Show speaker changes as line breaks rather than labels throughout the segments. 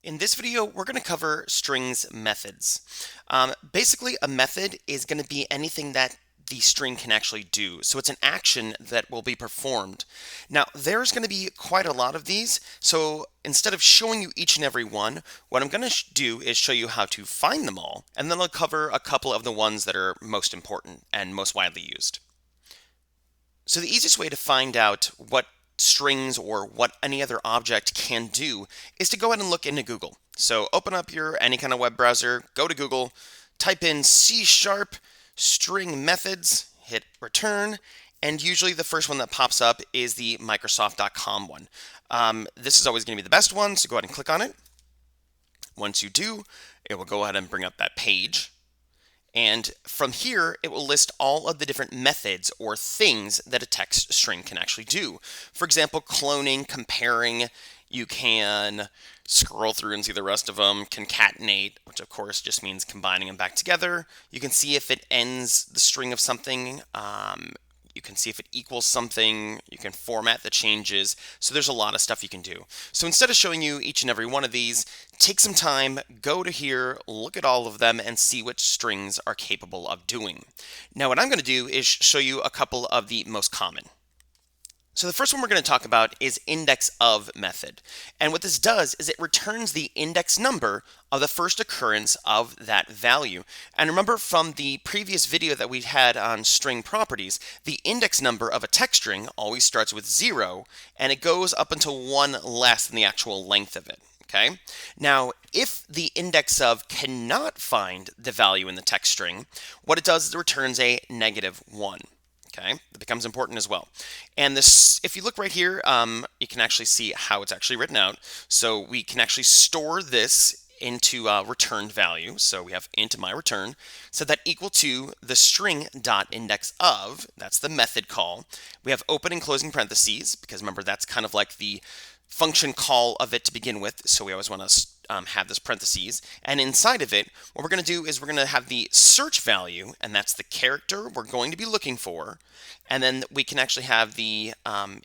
In this video, we're going to cover strings methods. Basically, a method is going to be anything that the string can actually do. So it's an action that will be performed. Now, there's going to be quite a lot of these. So instead of showing you each and every one, what I'm going to do is show you how to find them all. And then I'll cover a couple of the ones that are most important and most widely used. So the easiest way to find out what strings or what any other object can do is to go ahead and look into Google. So open up your any kind of web browser, go to Google, type in C# string methods, hit return, and usually the first one that pops up is the Microsoft.com one. This is always going to be the best one, so go ahead and click on it. Once you do, it will go ahead and bring up that page. And from here, it will list all of the different methods or things that a text string can actually do. For example, cloning, comparing, you can scroll through and see the rest of them, concatenate, which of course just means combining them back together. You can see if it ends the string of something. You can see if it equals something, you can format the changes, so there's a lot of stuff you can do. So instead of showing you each and every one of these, take some time, go to here, look at all of them, and see which strings are capable of doing. Now what I'm going to do is show you a couple of the most common. So the first one we're going to talk about is index of method. And what this does is it returns the index number of the first occurrence of that value. And remember from the previous video that we had on string properties, the index number of a text string always starts with 0 and it goes up until 1 less than the actual length of it. Okay. Now, if the index of cannot find the value in the text string, what it does is it returns a -1. Okay, that becomes important as well. And this, if you look right here, you can actually see how it's actually written out. So we can actually store this into returned value. So we have int my return, so that equal to the string dot index of, that's the method call. We have open and closing parentheses, because remember that's kind of like the function call of it to begin with. So we always want to have this parentheses, and inside of it what we're going to do is we're going to have the search value, and that's the character we're going to be looking for, and then we can actually have the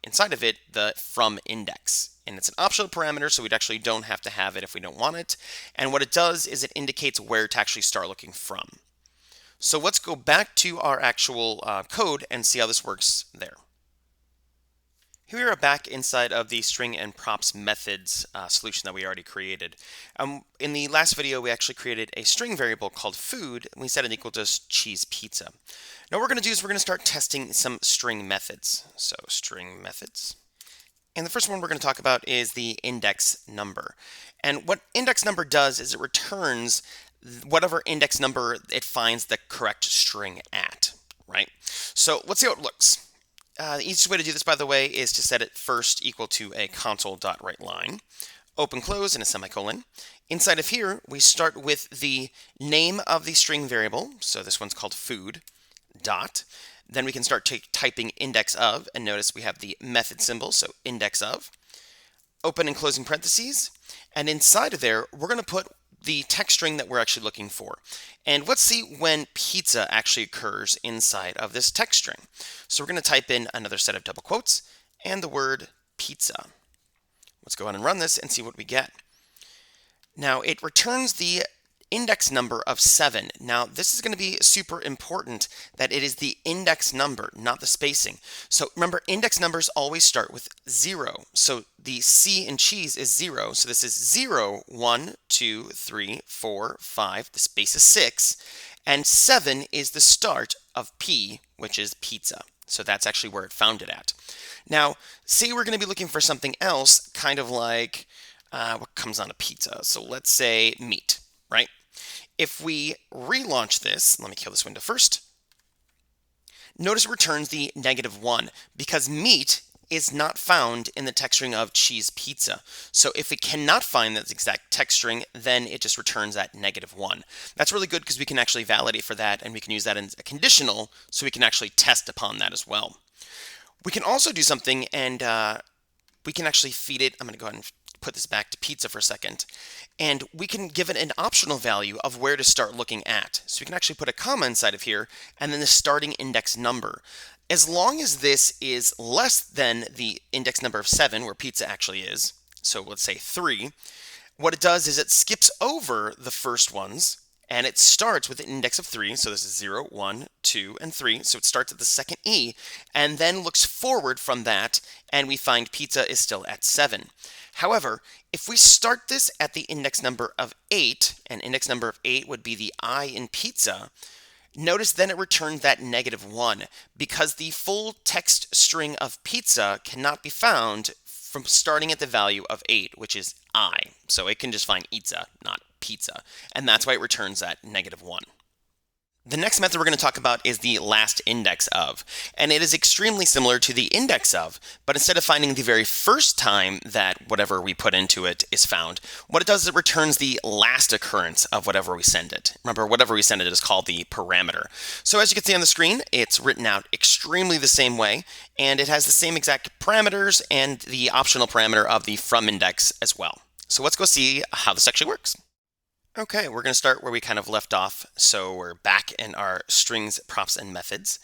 inside of it the from index, and it's an optional parameter, so we actually don't have to have it if we don't want it. And what it does is it indicates where to actually start looking from. So let's go back to our actual code and see how this works there. Here we are back inside of the string and props methods solution that we already created. In the last video, we actually created a string variable called food, and we set it equal to cheese pizza. Now what we're going to do is we're going to start testing some string methods. So string methods. And the first one we're going to talk about is the index number. And what index number does is it returns whatever index number it finds the correct string at, right? So let's see how it looks. The easiest way to do this, by the way, is to set it first equal to a console.writeLine, open close and a semicolon. Inside of here, we start with the name of the string variable, so this one's called food, dot. Then we can start typing index of, and notice we have the method symbol, so index of, open and closing parentheses, and inside of there, we're going to put the text string that we're actually looking for. And let's see when pizza actually occurs inside of this text string. So we're going to type in another set of double quotes and the word pizza. Let's go ahead and run this and see what we get. Now it returns the index number of 7. Now this is going to be super important that it is the index number, not the spacing. So remember, index numbers always start with 0. So the C in cheese is 0. So this is 0, 1, 2, 3, 4, 5. The space is 6. And 7 is the start of P, which is pizza. So that's actually where it found it at. Now, say we're going to be looking for something else, kind of like what comes on a pizza. So let's say meat, right? If we relaunch this, let me kill this window first. Notice it returns the -1 because meat is not found in the text string of cheese pizza. So if it cannot find that exact text string, then it just returns that -1. That's really good because we can actually validate for that, and we can use that as a conditional so we can actually test upon that as well. We can also do something, and we can actually feed it. I'm going to go ahead and put this back to pizza for a second, and we can give it an optional value of where to start looking at. So we can actually put a comma inside of here and then the starting index number. As long as this is less than the index number of 7, where pizza actually is, so let's say 3, What it does is it skips over the first ones and it starts with an index of 3. So this is 0, 1, 2, and 3. So it starts at the second E and then looks forward from that, and we find pizza is still at 7. However, if we start this at the index number of 8, and index number of 8 would be the I in pizza, notice then it returns that -1 because the full text string of pizza cannot be found from starting at the value of 8, which is I. So it can just find pizza, not pizza. And that's why it returns that -1. The next method we're going to talk about is the last index of, and it is extremely similar to the index of, but instead of finding the very first time that whatever we put into it is found, what it does is it returns the last occurrence of whatever we send it. Remember, whatever we send it is called the parameter. So as you can see on the screen, it's written out extremely the same way, and it has the same exact parameters and the optional parameter of the from index as well. So let's go see how this actually works. Okay, we're going to start where we kind of left off. So we're back in our strings, props, and methods.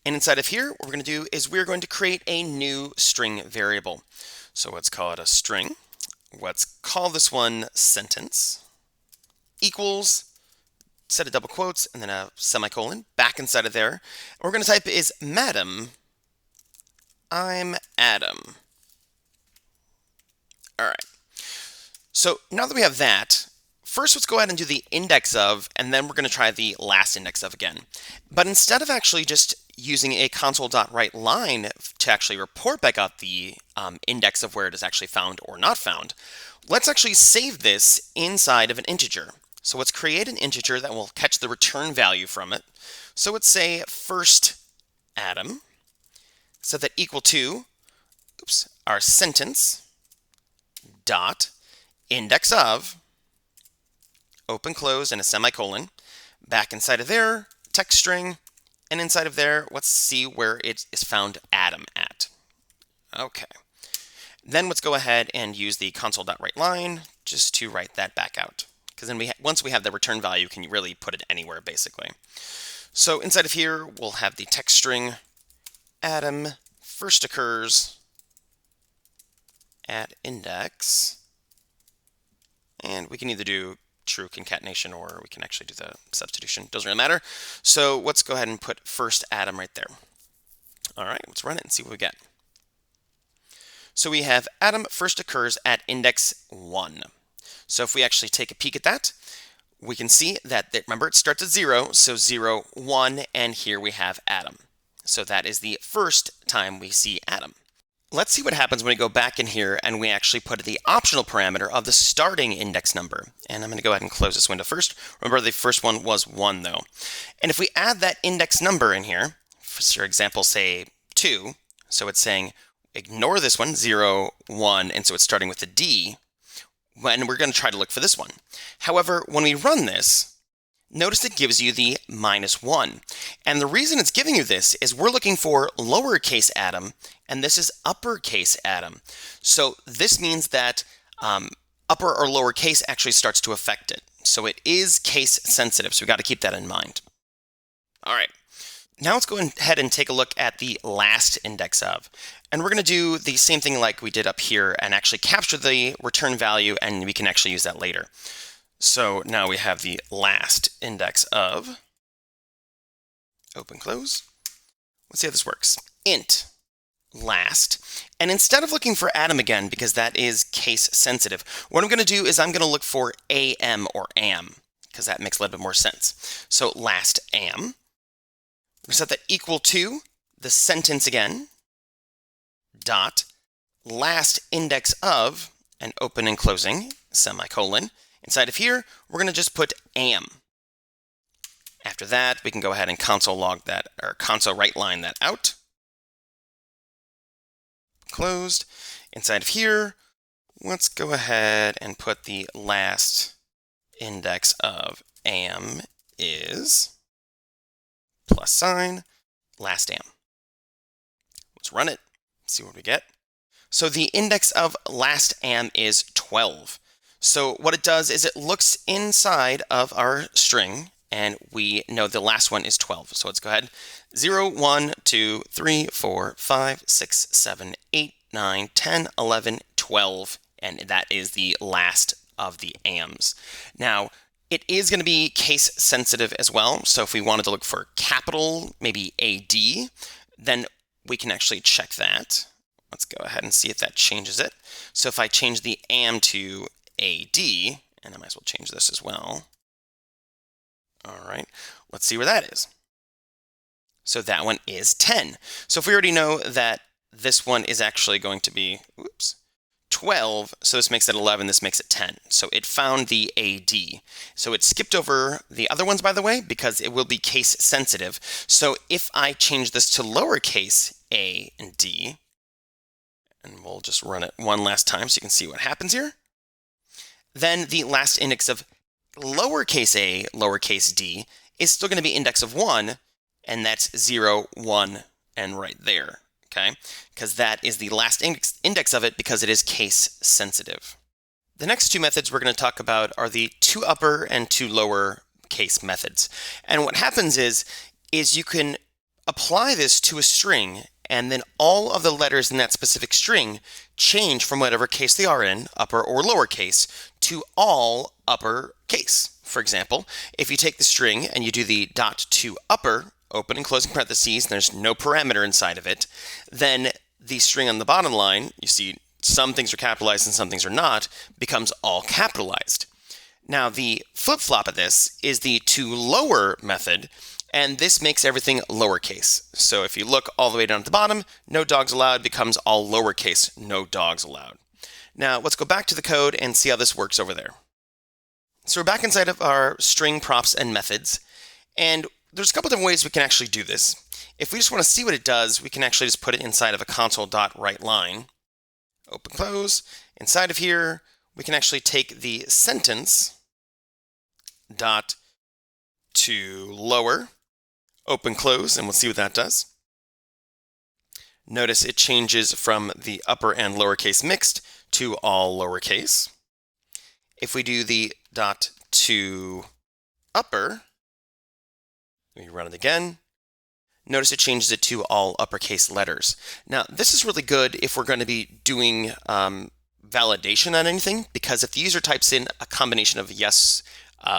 And inside of here, what we're going to do is we're going to create a new string variable. So let's call it a string. Let's call this one sentence equals, set of double quotes, and then a semicolon back inside of there. What we're going to type is Madam, I'm Adam. All right. So now that we have that, first, let's go ahead and do the index of, and then we're going to try the last index of again. But instead of actually just using a console.writeLine to actually report back out the index of where it is actually found or not found, let's actually save this inside of an integer. So let's create an integer that will catch the return value from it. So let's say first Adam, set that equal to, our sentence dot index of, open, close, and a semicolon. Back inside of there, text string, and inside of there, let's see where it is found Adam at. Okay. Then let's go ahead and use the console.writeLine just to write that back out. Because then once we have the return value, you can really put it anywhere, basically. So inside of here, we'll have the text string Adam first occurs at index. And we can either do true concatenation, or we can actually do the substitution. Doesn't really matter. So let's go ahead and put first Adam right there. All right, let's run it and see what we get. So we have Adam first occurs at index 1. So if we actually take a peek at that, we can see that, remember, it starts at 0, so 0, 1, and here we have Adam. So that is the first time we see Adam. Let's see what happens when we go back in here and we actually put the optional parameter of the starting index number. And I'm going to go ahead and close this window first. Remember, the first one was 1, though. And if we add that index number in here, for example, say 2, so it's saying ignore this one, 0, 1, and so it's starting with a D, when we're going to try to look for this one. However, when we run this, notice it gives you the -1. And the reason it's giving you this is we're looking for lowercase Adam, and this is uppercase Adam. So this means that upper or lowercase actually starts to affect it. So it is case sensitive, so we've got to keep that in mind. All right. Now let's go ahead and take a look at the last index of. And we're going to do the same thing like we did up here and actually capture the return value, and we can actually use that later. So now we have the last index of, open, close. Let's see how this works. Int last. And instead of looking for Adam again, because that is case sensitive, what I'm going to do is I'm going to look for AM or am, because that makes a little bit more sense. So last am. We set that equal to the sentence again, dot, last index of, and open and closing, semicolon. Inside of here, we're going to just put am. After that, we can go ahead and console log that, or console writeLine that out. Closed. Inside of here, let's go ahead and put the last index of am is plus sign, last am. Let's run it, see what we get. So the index of last am is 12. So what it does is it looks inside of our string, and we know the last one is 12. So let's go ahead. 0, 1, 2, 3, 4, 5, 6, 7, 8, 9, 10, 11, 12. And that is the last of the AMs. Now, it is going to be case sensitive as well. So if we wanted to look for capital, maybe AD, then we can actually check that. Let's go ahead and see if that changes it. So if I change the AM to AD, and I might as well change this as well. All right, let's see where that is. So that one is 10. So if we already know that this one is actually going to be, 12, so this makes it 11, this makes it 10. So it found the AD. So it skipped over the other ones, by the way, because it will be case sensitive. So if I change this to lowercase a and d, and we'll just run it one last time so you can see what happens here, then the last index of lowercase a, lowercase d is still going to be index of 1, and that's 0, 1, and right there. Okay, because that is the last index of it because it is case sensitive. The next two methods we're going to talk about are the two upper and two lower case methods. And what happens is you can apply this to a string, and then all of the letters in that specific string change from whatever case they are in, upper or lower case, to all upper case. For example, if you take the string and you do the .to upper, open and closing parentheses, and there's no parameter inside of it, then the string on the bottom line, you see some things are capitalized and some things are not, becomes all capitalized. Now the flip-flop of this is the to lower method, and this makes everything lowercase. So if you look all the way down at the bottom, no dogs allowed becomes all lowercase, no dogs allowed. Now let's go back to the code and see how this works over there. So we're back inside of our string props and methods, and there's a couple different ways we can actually do this. If we just want to see what it does, we can actually just put it inside of a console.writeLine. Open, close. Inside of here, we can actually take the sentence dot to lower, open, close, and we'll see what that does. Notice it changes from the upper and lowercase mixed to all lowercase. If we do the dot to upper, we run it again. Notice it changes it to all uppercase letters. Now, this is really good if we're going to be doing validation on anything, because if the user types in a combination of yes,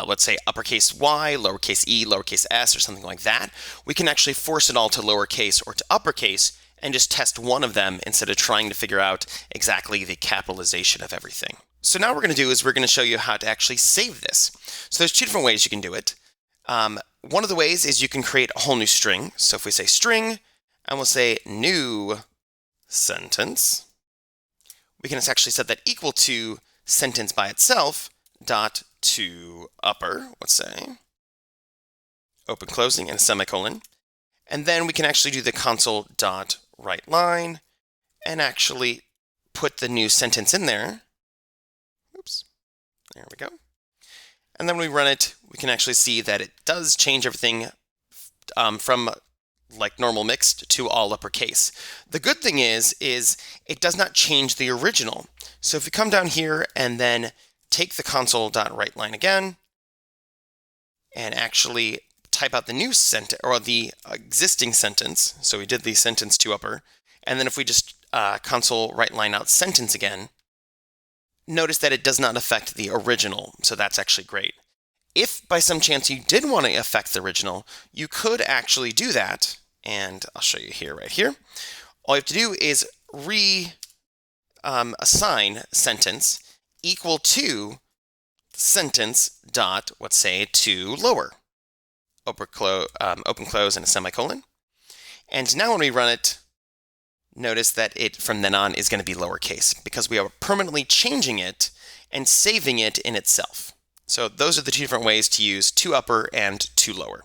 let's say uppercase Y, lowercase e, lowercase s, or something like that, we can actually force it all to lowercase or to uppercase and just test one of them instead of trying to figure out exactly the capitalization of everything. So now what we're going to do is we're going to show you how to actually save this. So there's two different ways you can do it. One of the ways is you can create a whole new string. So if we say string, and we'll say new sentence, we can actually set that equal to sentence by itself, dot to upper, let's say, open, closing, and a semicolon. And then we can actually do the console.writeLine and actually put the new sentence in there. Oops, there we go. And then when we run it, we can actually see that it does change everything from like normal mixed to all uppercase. The good thing is it does not change the original. So if we come down here and then take the console.writeLine again and actually type out the new sentence or the existing sentence. So we did the sentence to upper. And then if we just console.writeLine out sentence again, notice that it does not affect the original, so that's actually great. If by some chance you did want to affect the original, you could actually do that, and I'll show you here, right here. All you have to do is assign sentence equal to sentence dot, let's say, to lower, open, close, and a semicolon. And now when we run it, notice that it from then on is going to be lowercase because we are permanently changing it and saving it in itself. So those are the two different ways to use to upper and to lower.